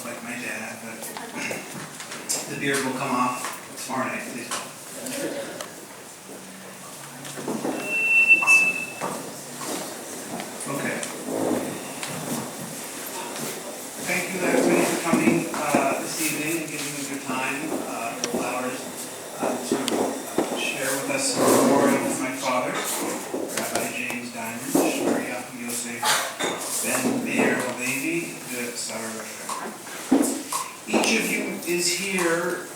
like my dad, but the beard will come off tomorrow night, please. Okay. Thank you everybody for coming this evening and giving us your time, flowers, to share with us the story of my father, Rabbi James Diamond, Shmari Yosef Ben Meir Levi de Sarah. Each of you is here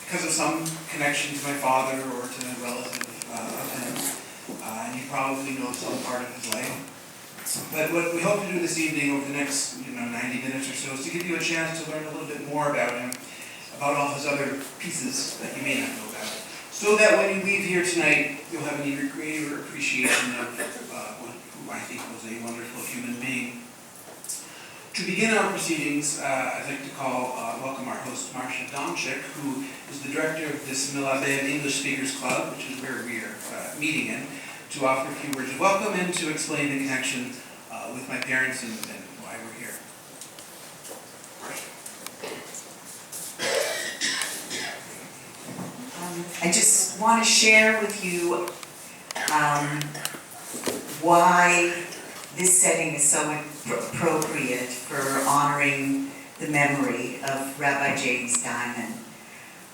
because of some connection to my father or to a relative of him, and you probably know some part of his life. But what we hope to do this evening over the next 90 minutes or so is to give you a chance to learn a little bit more about him, about all his other pieces that you may not know about, so that when you leave here tonight, you'll have an even greater appreciation of who I think was a wonderful human being. To begin our proceedings, I'd like to welcome our host, Marcia Domchik, who is the director of this Milabev English Speakers Club, which is where we are meeting in, to offer a few words of welcome and to explain the connection with my parents and why we're here. I just want to share with you why this setting is so appropriate for honoring the memory of Rabbi James Diamond,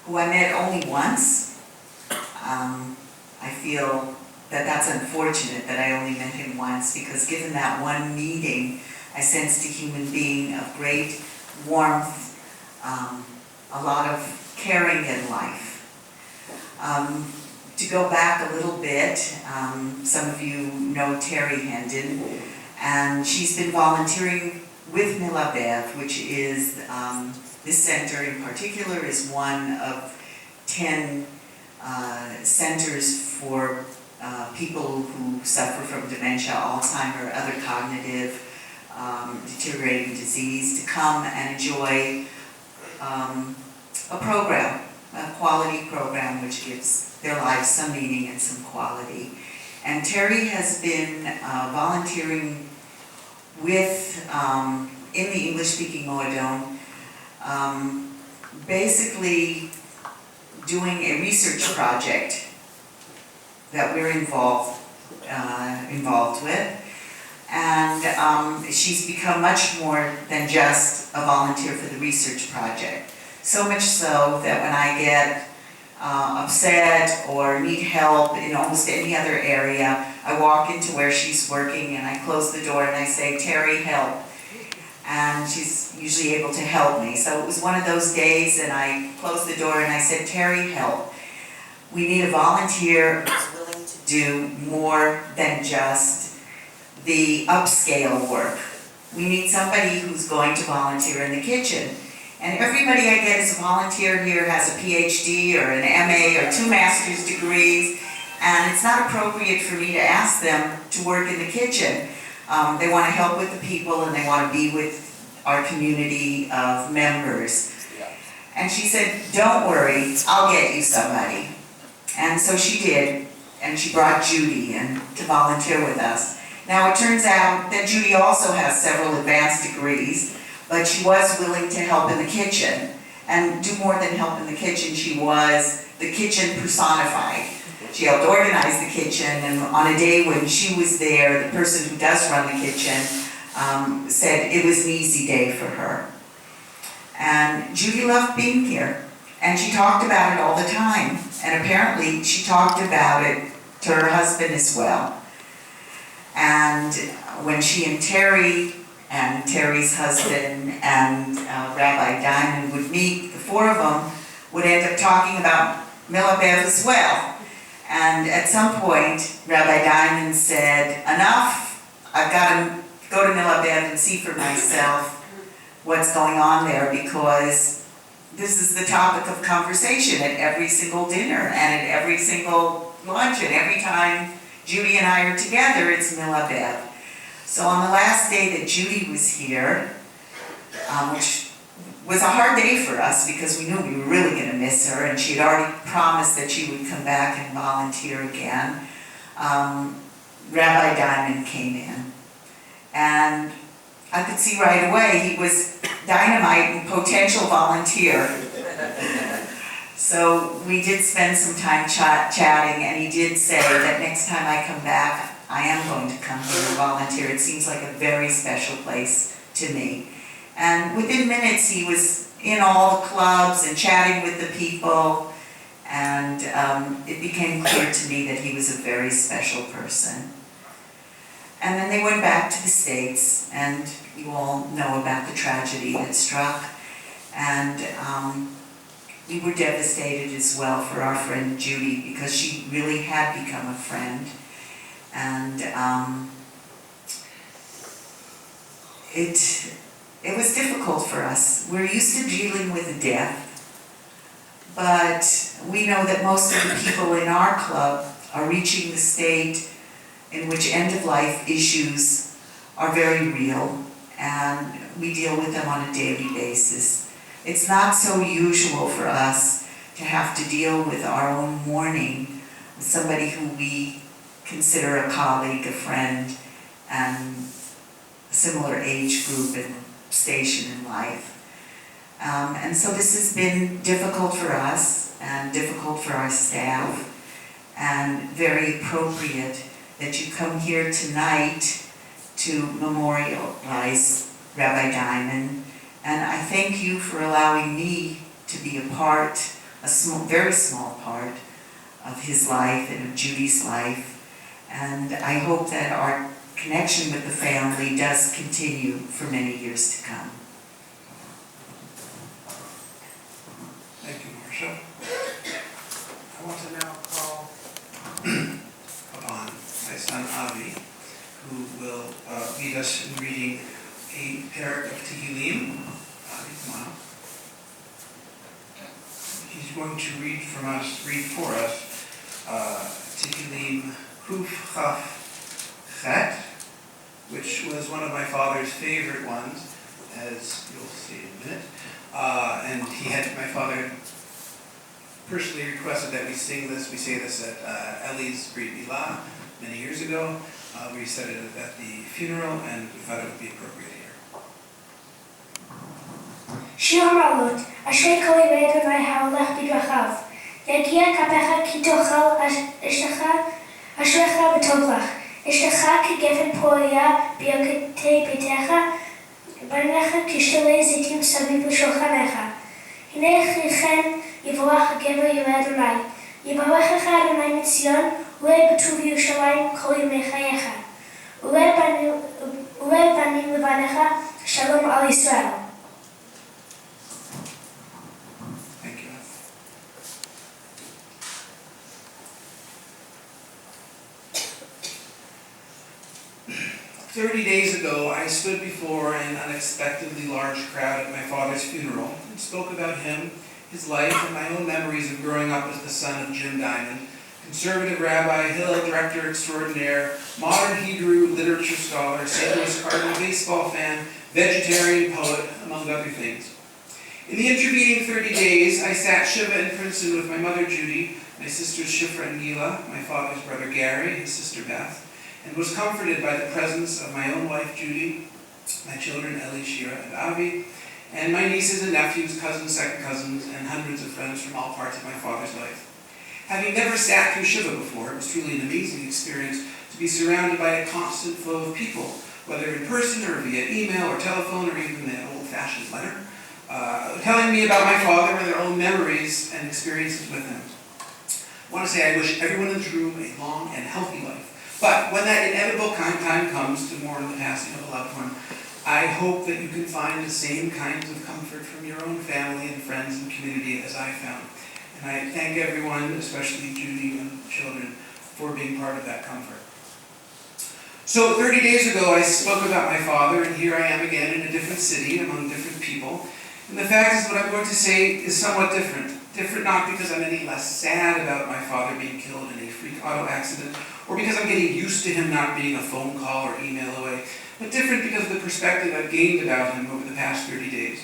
who I met only once. I feel that that's unfortunate that I only met him once, because given that one meeting, I sensed a human being of great warmth, a lot of caring in life. To go back a little bit, some of you know Terry Hendon, and she's been volunteering with Milabev, which is, this center in particular is one of 10 centers for people who suffer from dementia, Alzheimer, other cognitive deteriorating disease, to come and enjoy a program, a quality program which gives their lives some meaning and some quality. And Terry has been volunteering with, in the English-speaking Moadon, basically doing a research project that we're involved with. And she's become much more than just a volunteer for the research project. So much so that when I get upset or need help in almost any other area, I walk into where she's working and I close the door and I say, "Terry, help." And she's usually able to help me. So it was one of those days, and I closed the door and I said, "Terry, help. We need a volunteer who's willing to do more than just the upscale work. We need somebody who's going to volunteer in the kitchen." And everybody I get as a volunteer here has a PhD or an MA or 2 master's degrees, and it's not appropriate for me to ask them to work in the kitchen. They want to help with the people and they want to be with our community of members. And she said, "Don't worry, I'll get you somebody." And so she did, and she brought Judy in to volunteer with us. Now it turns out that Judy also has several advanced degrees, but she was willing to help in the kitchen, and do more than help in the kitchen. She was the kitchen personified. She helped organize the kitchen, and on a day when she was there, the person who does run the kitchen said it was an easy day for her. And Judy loved being here, and she talked about it all the time, and apparently she talked about it to her husband as well. And when she and Terry's husband and Rabbi Diamond would meet, the 4 of them would end up talking about Milabev as well. And at some point, Rabbi Diamond said, "Enough, I've got to go to Milabev and see for myself what's going on there, because this is the topic of conversation at every single dinner and at every single lunch, and every time Judy and I are together, it's Milabev." So on the last day that Judy was here, which was a hard day for us because we knew we were really going to miss her, and she had already promised that she would come back and volunteer again, Rabbi Diamond came in. And I could see right away dynamite and potential volunteer. So we did spend some time chatting, and he did say that next time I come back, I am going to come here and volunteer. It seems like a very special place to me. And within minutes, he was in all the clubs and chatting with the people, and it became clear to me that he was a very special person. And then they went back to the States, and you all know about the tragedy that struck. And we were devastated as well for our friend Judy, because she really had become a friend. And it was difficult for us. We're used to dealing with death, but we know that most of the people in our club are reaching the state in which end-of-life issues are very real, and we deal with them on a daily basis. It's not so usual for us to have to deal with our own mourning with somebody who we consider a colleague, a friend, and a similar age group and station in life. And so this has been difficult for us and difficult for our staff, and very appropriate that you come here tonight to memorialize Rabbi Diamond. And I thank you for allowing me to be a part, a small, very small part of his life and of Judy's life. And I hope that our connection with the family does continue for many years to come. Thank you, Marcia. I want to now call upon my son Avi, who will lead us in reading a pair of Tehillim. Avi, come on. He's going to read for us, Tehillim Kuf Chaf Chet, which was one of my father's favorite ones, as you'll see in a minute. And my father personally requested that we sing this. We say this at Ellie's Brit Milah many years ago. We said it at the funeral, and we thought it would be appropriate here. שיר המעלות, אשרי כל ימי אדוני ההולך בדרכיו. יגיע כפיך כי תאכל אשתך, אשריך וטוב לך. אשתך כגפן פורייה בירכתי ביתך, בניך כשתלי זיתים סביב לשולחנך. הנה כן יברך הגבר ימי אדוני. יברכך אדוני מציון, ולא בטוב ירושלים כל ימי חייך. ולא בנים לבניך שלום על ישראל. Thank you. "30 days ago, I stood before an unexpectedly large crowd at my father's funeral and spoke about him, his life, and my own memories of growing up as the son of Jim Diamond, conservative rabbi, Hillel director extraordinaire, modern Hebrew literature scholar, St. Louis Cardinal baseball fan, vegetarian poet, among other things. In the intervening 30 days, I sat Shiva in Princeton with my mother Judy, my sisters Shifra and Gila, my father's brother Gary, his sister Beth, and was comforted by the presence of my own wife Judy, my children Ellie, Shira, and Avi, and my nieces and nephews, cousins, second cousins, and hundreds of friends from all parts of my father's life. Having never sat through Shiva before, it was truly an amazing experience to be surrounded by a constant flow of people, whether in person or via email or telephone or even an old-fashioned letter, telling me about my father and their own memories and experiences with him. I want to say I wish everyone in this room a long and healthy life. But when that inevitable time comes to mourn the passing of a loved one, I hope that you can find the same kinds of comfort from your own family and friends and community as I found. And I thank everyone, especially Judy and the children, for being part of that comfort. So 30 days ago, I spoke about my father, and here I am again in a different city among different people. And the fact is, what I'm going to say is somewhat different. Different not because I'm any less sad about my father being killed in a freak auto accident, or because I'm getting used to him not being a phone call or email away, but different because of the perspective I've gained about him over the past 30 days.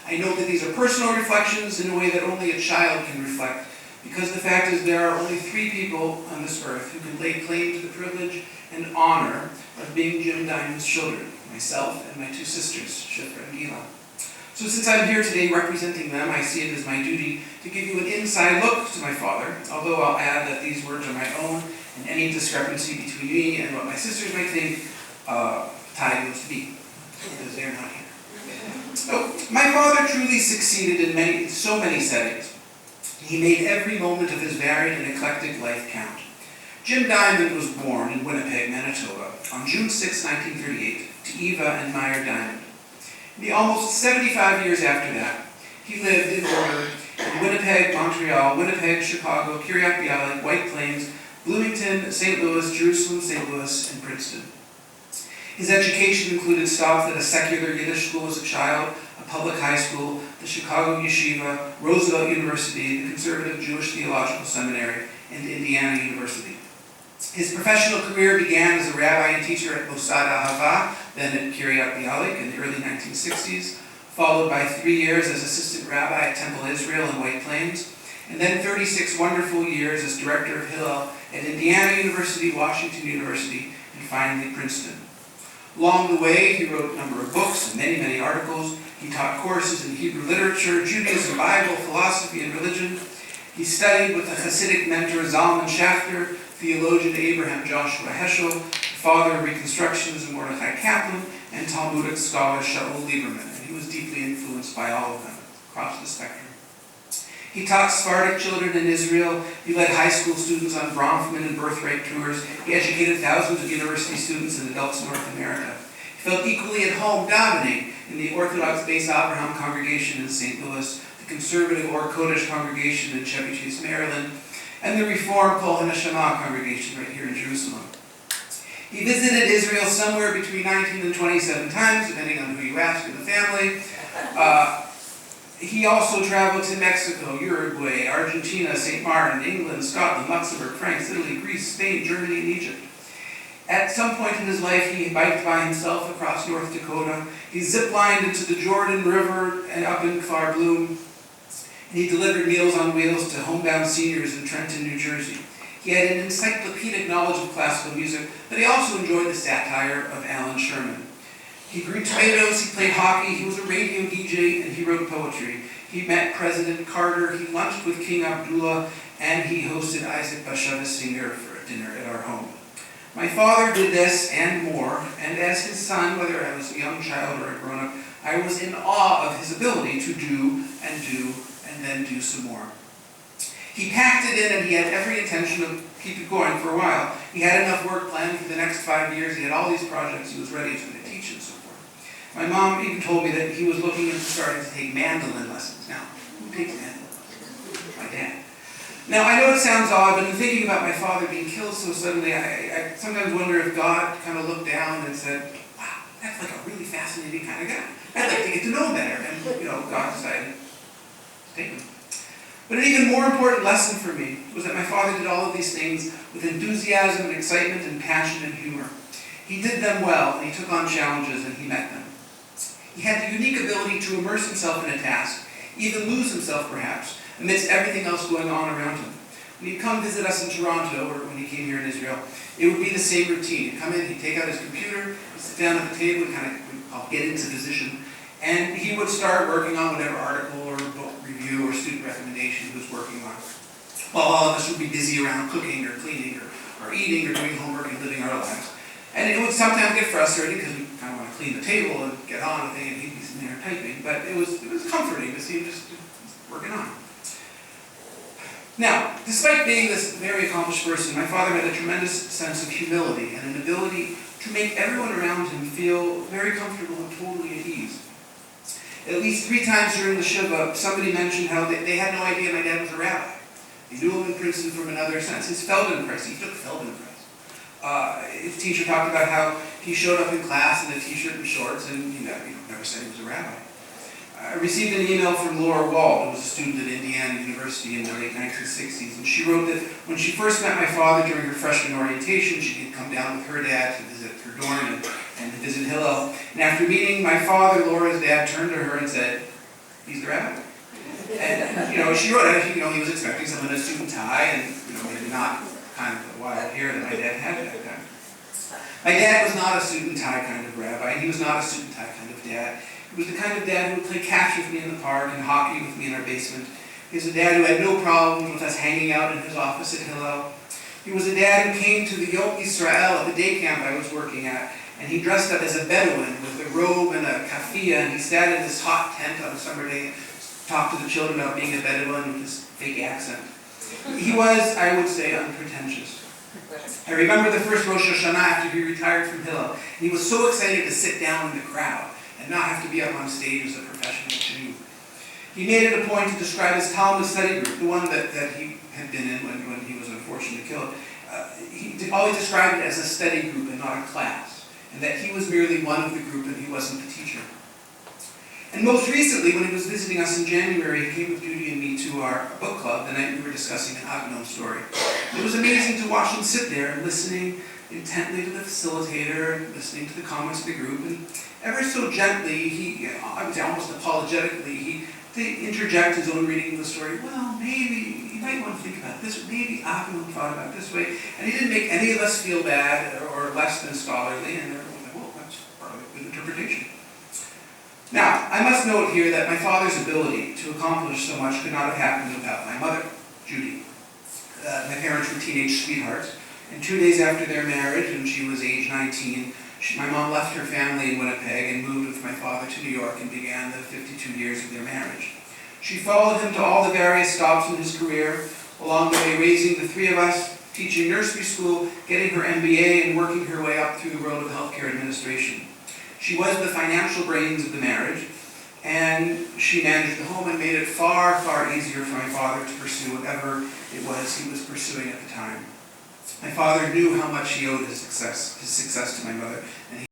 I know that these are personal reflections in a way that only a child can reflect, because the fact is there are only 3 people on this earth who can lay claim to the privilege and honor of being Jim Diamond's children: my myself and my two sisters, Shifra and Gila. So since I'm here today representing them, I see it as my duty to give you an inside look to my father, although I'll add that these words are my own, and any discrepancy between me and what my sisters might think, tie goes to me, because they're not here. So, my father truly succeeded in so many settings. He made every moment of his varied and eclectic life count. Jim Diamond was born in Winnipeg, Manitoba, on June 6, 1938, to Eva and Meyer Diamond. In the almost 75 years after that, he lived in order in Winnipeg, Montreal, Winnipeg, Chicago, Kiryat Bialik, White Plains, Bloomington, St. Louis, Jerusalem, St. Louis, and Princeton. His education included stops at a secular Yiddish school as a child, a public high school, the Chicago Yeshiva, Roosevelt University, the Conservative Jewish Theological Seminary, and Indiana University. His professional career began as a rabbi and teacher at Mosad Ahava, then at Kiryat Bialik in the early 1960s, followed by 3 years as assistant rabbi at Temple Israel in White Plains, and then 36 wonderful years as director of Hillel at Indiana University, Washington University, and finally Princeton. Along the way, he wrote a number of books and many, many articles. He taught courses in Hebrew literature, Judaism, Bible, philosophy, and religion. He studied with the Hasidic mentor Zalman Schachter, theologian Abraham Joshua Heschel, the father of Reconstructionist Mordechai Kaplan, and Talmudic scholar Shaul Lieberman. And he was deeply influenced by all of them across the spectrum. He taught Sephardic children in Israel. He led high school students on Bronfman and Birthright tours. He educated thousands of university students and adults in North America. He felt equally at home davening in the Orthodox Beis Abraham congregation in St. Louis, the conservative Or Kodesh congregation in Chevy Chase, Maryland, and the Reformed Kol HaNeshama congregation right here in Jerusalem. He visited Israel somewhere between 19 and 27 times, depending on who you ask in the family. He also traveled to Mexico, Uruguay, Argentina, St. Martin, England, Scotland, Luxembourg, France, Italy, Greece, Spain, Germany, and Egypt. At some point in his life, he biked by himself across North Dakota. He ziplined into the Jordan River and up in Kfar Blum. And he delivered Meals on Wheels to homebound seniors in Trenton, New Jersey. He had an encyclopedic knowledge of classical music, but he also enjoyed the satire of Alan Sherman. He grew tomatoes, he played hockey, he was a radio DJ, and he wrote poetry. He met President Carter, he lunched with King Abdullah, and he hosted Isaac Bashevis Singer for a dinner at our home. My father did this and more, and as his son, whether I was a young child or a grown-up, I was in awe of his ability to do, and then do some more. He packed it in, and he had every intention of keep it going for a while. He had enough work planned for the next 5 years, he had all these projects he was ready to teach and so forth. My mom even told me that he was looking into starting to take mandolin lessons. Now, who takes mandolin lessons? My dad. Now, I know it sounds odd, but in thinking about my father being killed so suddenly, I sometimes wonder if God kind of looked down and said, wow, that's like a really fascinating kind of guy. I'd like to get to know him better. And, God decided to take him. But an even more important lesson for me was that my father did all of these things with enthusiasm and excitement and passion and humor. He did them well, and he took on challenges, and he met them. He had the unique ability to immerse himself in a task, even lose himself perhaps, amidst everything else going on around him. When he'd come visit us in Toronto, or when he came here in Israel, it would be the same routine. He'd come in, he'd take out his computer, he'd sit down at the table, and I'll get into position, and he would start working on whatever article or book review or student recommendation he was working on. While all of us would be busy around cooking or cleaning or eating or doing homework and living our lives. And it would sometimes get frustrating because we kind of want to clean the table and get on with it, and he'd be sitting there typing. But it was comforting to see him just working on. Now, despite being this very accomplished person, my father had a tremendous sense of humility and an ability to make everyone around him feel very comfortable and totally at ease. At least 3 times during the Shiva, somebody mentioned how they had no idea my dad was a rabbi. They knew him in Princeton from another sense. His Feldenkrais, he took Feldenkrais. His teacher talked about how he showed up in class in a t-shirt and shorts, and he never said he was a rabbi. I received an email from Laura Wall, who was a student at Indiana University in the late 1960s, and she wrote that when she first met my father during her freshman orientation, she had come down with her dad to visit her dorm and to visit Hillel. And after meeting my father, Laura's dad turned to her and said, "He's the rabbi." And she wrote out, he was expecting someone in a suit and tie, and maybe not kind of the wild hair that my dad had at that time. My dad was not a suit and tie kind of rabbi. He was not a suit and tie kind of dad. He was the kind of dad who would play catch with me in the park and hockey with me in our basement. He was a dad who had no problems with us hanging out in his office at Hillel. He was a dad who came to the Yom Yisrael at the day camp I was working at, and he dressed up as a Bedouin with a robe and a kafia, and he sat in this hot tent on a summer day and talked to the children about being a Bedouin with his fake accent. He was, I would say, unpretentious. I remember the first Rosh Hashanah after he retired from Hillel, and he was so excited to sit down in the crowd and not have to be up on stage as a professional Jew. He made it a point to describe his Talmud study group, the one that he had been in when he was unfortunately killed. He always described it as a study group and not a class, and that he was merely one of the group and he wasn't the teacher. And most recently, when he was visiting us in January, he came with Judy and me to our book club the night we were discussing an Agnon story. It was amazing to watch him sit there and listening intently to the facilitator and listening to the comments of the group, and ever so gently, I would say almost apologetically, he interject his own reading of the story. Well, maybe you might want to think about this, or maybe Agnon thought about it this way, and he didn't make any of us feel bad or less than scholarly, and everyone was like, well, that's probably a good interpretation. Now, I must note here that my father's ability to accomplish so much could not have happened without my mother, Judy. My parents were teenage sweethearts, and 2 days after their marriage, when she was age 19, my mom left her family in Winnipeg and moved with my father to New York and began the 52 years of their marriage. She followed him to all the various stops in his career, along the way raising the three of us, teaching nursery school, getting her MBA, and working her way up through the world of healthcare administration. She was the financial brains of the marriage, and she managed the home and made it far, far easier for my father to pursue whatever it was he was pursuing at the time. My father knew how much he owed his success to my mother, and